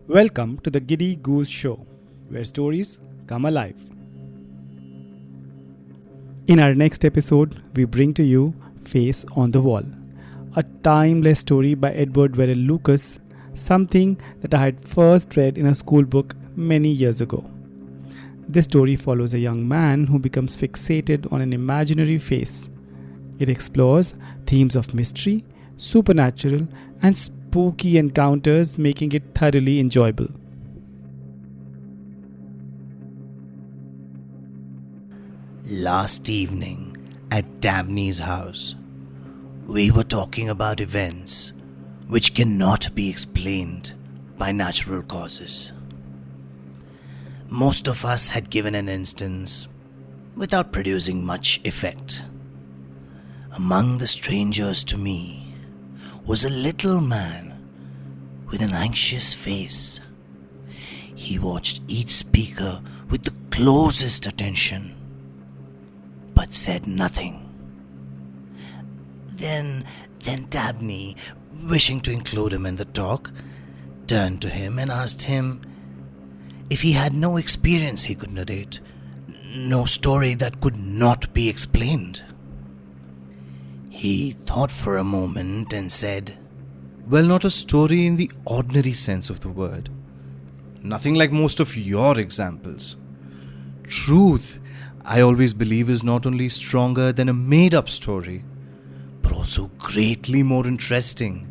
Welcome to the Giddy Goose Show, where stories come alive. In our next episode, we bring to you Face on the Wall, a timeless story by Edward Verrall Lucas, something that I had first read in a school book many years ago. This story follows a young man who becomes fixated on an imaginary face. It explores themes of mystery, supernatural, and spooky encounters, making it thoroughly enjoyable. Last evening at Dabney's house, we were talking about events which cannot be explained by natural causes. Most of us had given an instance without producing much effect. Among the strangers to me was a little man with an anxious face. He watched each speaker with the closest attention, but said nothing. Then Dabney, wishing to include him in the talk, turned to him and asked him if he had no experience he could narrate, no story that could not be explained. He thought for a moment and said, "Well, not a story in the ordinary sense of the word. Nothing like most of your examples. Truth, I always believe, is not only stronger than a made-up story, but also greatly more interesting.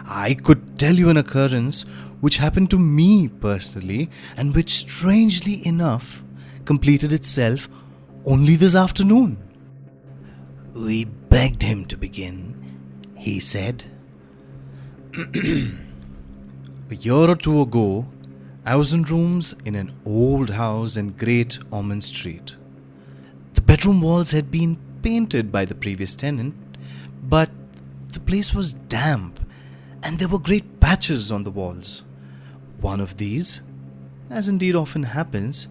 I could tell you an occurrence which happened to me personally and which, strangely enough, completed itself only this afternoon." We begged him to begin. He said, A year or two ago, I was in rooms in an old house in Great Ormond Street. The bedroom walls had been painted by the previous tenant, but the place was damp and there were great patches on the walls. One of these, as indeed often happens,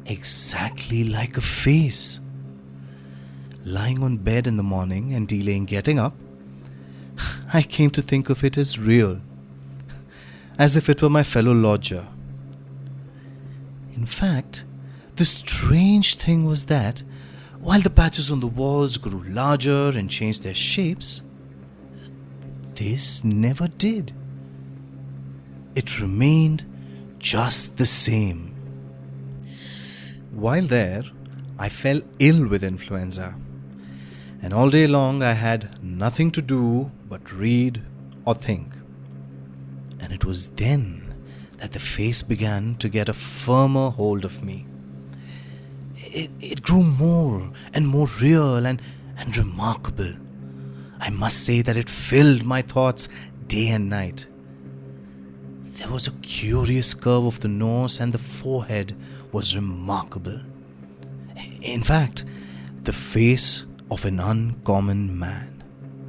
exactly like a face. Lying on bed in the morning and delaying getting up, I came to think of it as real, as if it were my fellow lodger. In fact, the strange thing was that, while the patches on the walls grew larger and changed their shapes, this never did. It remained just the same. While there, I fell ill with influenza, and all day long I had nothing to do but read or think. And it was then that the face began to get a firmer hold of me. It grew more and more real and remarkable. I must say that it filled my thoughts day and night. There was a curious curve of the nose, and the forehead was remarkable. In fact, the face of an uncommon man,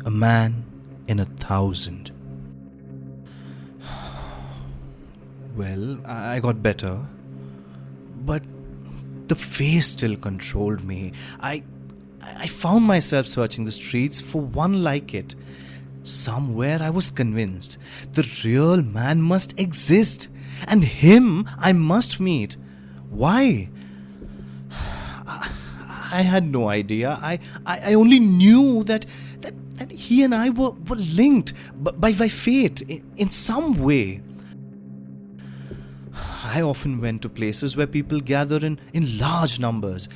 a man in 1,000. Well, I got better, but the face still controlled me. I found myself searching the streets for one like it. Somewhere I was convinced the real man must exist, and him I must meet. Why? I had no idea. I only knew that he and I were linked by fate in some way. I often went to places where people gather in large numbers.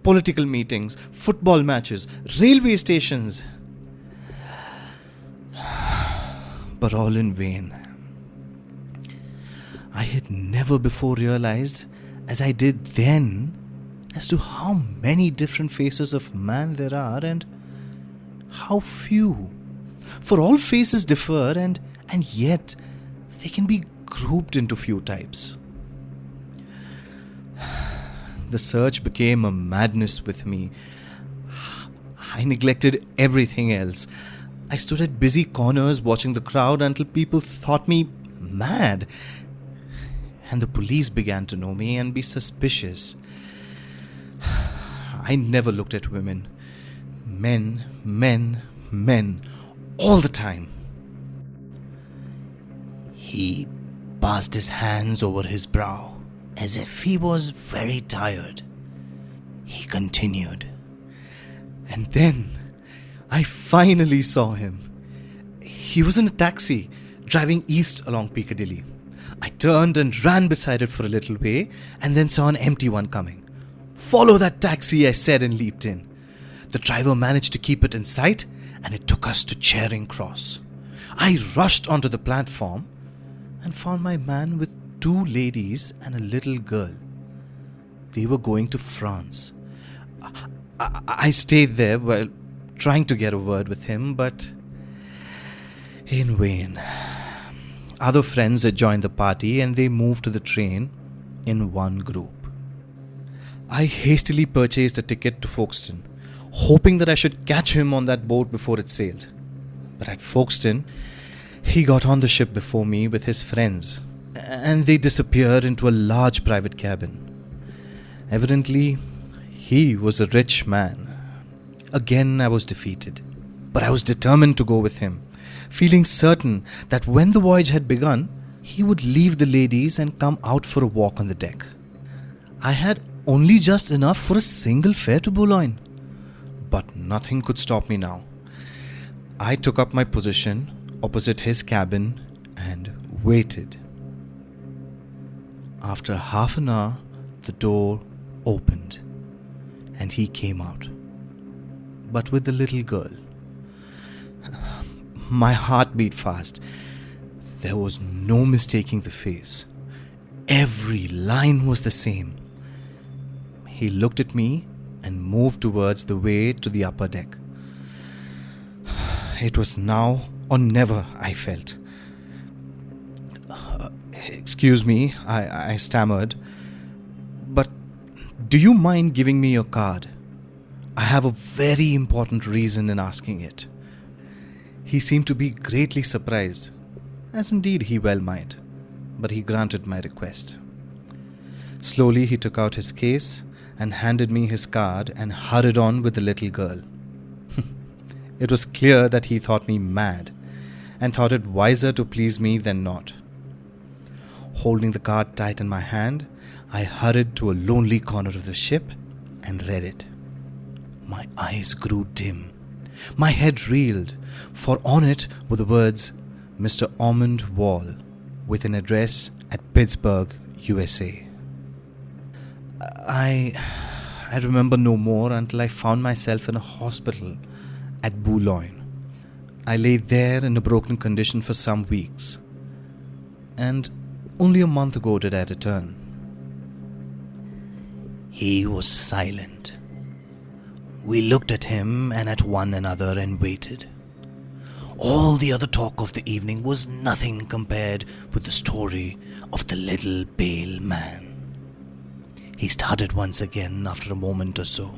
Political meetings, football matches, railway stations. But all in vain. I had never before realized, as I did then, as to how many different faces of man there are and how few. For all faces differ and yet they can be grouped into few types. The search became a madness with me. I neglected everything else. I stood at busy corners watching the crowd until people thought me mad. And the police began to know me and be suspicious. I never looked at women. Men, all the time. He passed his hands over his brow, as if he was very tired. He continued. And then I finally saw him. He was in a taxi, driving east along Piccadilly. I turned and ran beside it for a little way, and then saw an empty one coming. "Follow that taxi," I said, and leaped in. The driver managed to keep it in sight, and it took us to Charing Cross. I rushed onto the platform and found my man with 2 ladies and a little girl. They were going to France. I stayed there while trying to get a word with him, but in vain. Other friends had joined the party, and they moved to the train in one group. I hastily purchased a ticket to Folkestone, hoping that I should catch him on that boat before it sailed. But at Folkestone, he got on the ship before me with his friends, and they disappeared into a large private cabin. Evidently, he was a rich man. Again, I was defeated, but I was determined to go with him, feeling certain that when the voyage had begun, he would leave the ladies and come out for a walk on the deck. I had only just enough for a single fare to Boulogne, but nothing could stop me now. I took up my position opposite his cabin and waited. After half an hour, the door opened, and he came out, but with the little girl. My heart beat fast. There was no mistaking the face. Every line was the same. He looked at me and moved towards the way to the upper deck. It was now or never, I felt. "Excuse me," I stammered, "but do you mind giving me your card? I have a very important reason in asking it." He seemed to be greatly surprised, as indeed he well might, but he granted my request. Slowly he took out his case and handed me his card and hurried on with the little girl. It was clear that he thought me mad, and thought it wiser to please me than not. Holding the card tight in my hand, I hurried to a lonely corner of the ship and read it. My eyes grew dim. My head reeled, for on it were the words, "Mr. Ormond Wall," with an address at Pittsburgh, USA. I remember no more until I found myself in a hospital at Boulogne. I lay there in a broken condition for some weeks, and only a month ago did I return. He was silent. We looked at him and at one another and waited. All the other talk of the evening was nothing compared with the story of the little pale man. He started once again after a moment or so.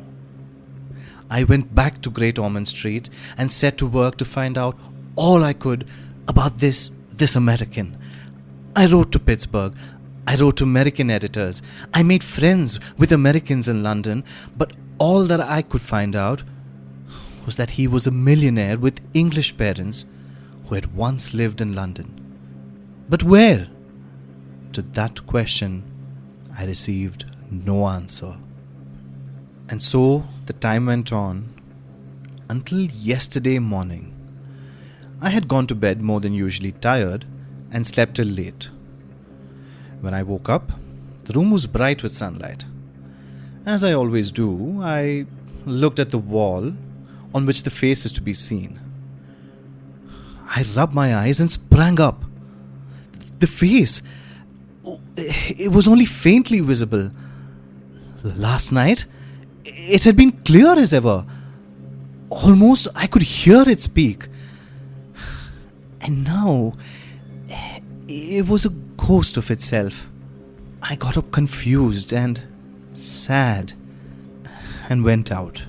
I went back to Great Ormond Street and set to work to find out all I could about this American. I wrote to Pittsburgh. I wrote to American editors. I made friends with Americans in London, but all that I could find out was that he was a millionaire with English parents who had once lived in London. But where? To that question, I received no answer. And so the time went on until yesterday morning. I had gone to bed more than usually tired and slept till late. When I woke up, the room was bright with sunlight. As I always do, I looked at the wall on which the face is to be seen. I rubbed my eyes and sprang up. The face, it was only faintly visible. Last night, it had been clear as ever. Almost I could hear it speak. And now, it was a ghost of itself. I got up confused and sad and went out.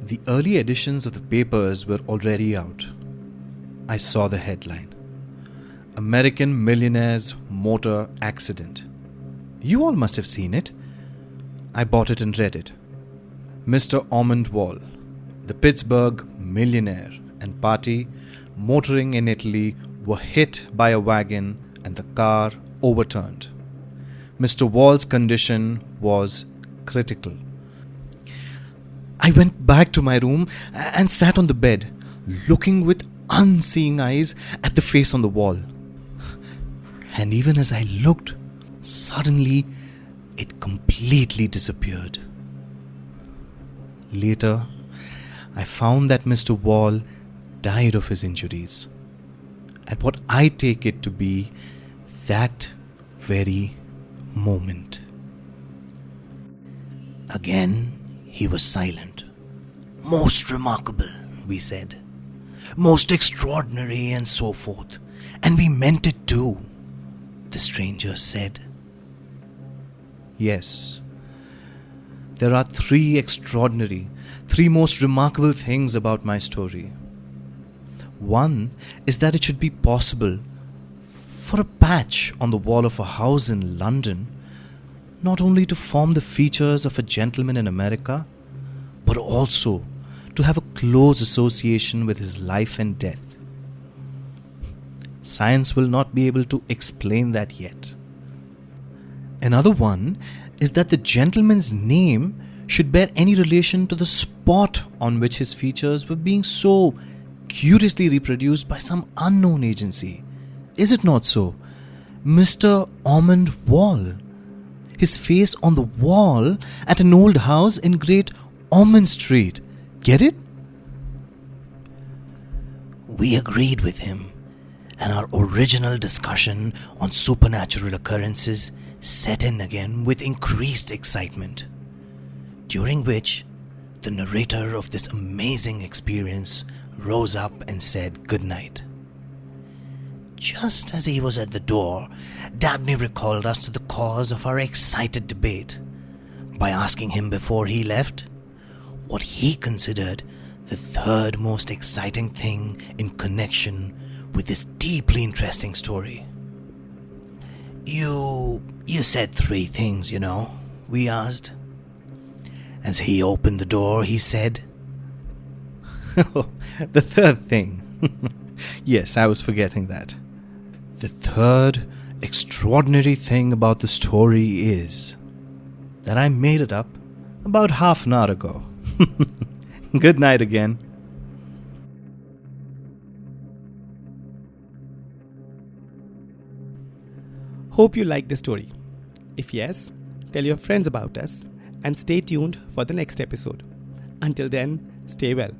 The early editions of the papers were already out. I saw the headline: American Millionaire's Motor Accident. You all must have seen it. I bought it and read it. Mr. Ormond Wall, the Pittsburgh millionaire and party motoring in Italy, were hit by a wagon and the car overturned. Mr. Wall's condition was critical. I went back to my room and sat on the bed, looking with unseeing eyes at the face on the wall. And even as I looked, suddenly it completely disappeared. Later, I found that Mr. Wall died of his injuries, at what I take it to be that very moment. Again, he was silent. Most remarkable, we said. Most extraordinary, and so forth. And we meant it too, the stranger said. Yes, there are three most remarkable things about my story. One is that it should be possible for a patch on the wall of a house in London not only to form the features of a gentleman in America, but also to have a close association with his life and death. Science will not be able to explain that yet. Another one is that the gentleman's name should bear any relation to the spot on which his features were being so curiously reproduced by some unknown agency. Is it not so? Mr. Ormond Wall. His face on the wall at an old house in Great Ormond Street. Get it? We agreed with him, and our original discussion on supernatural occurrences set in again with increased excitement, during which the narrator of this amazing experience rose up and said good night. Just as he was at the door, Dabney recalled us to the cause of our excited debate by asking him before he left what he considered the third most exciting thing in connection with this deeply interesting story. You said three things, we asked. As he opened the door, he said, The third thing. Yes, I was forgetting that. The third extraordinary thing about the story is that I made it up about half an hour ago. Good night again. Hope you liked the story. If yes, tell your friends about us and stay tuned for the next episode. Until then, stay well.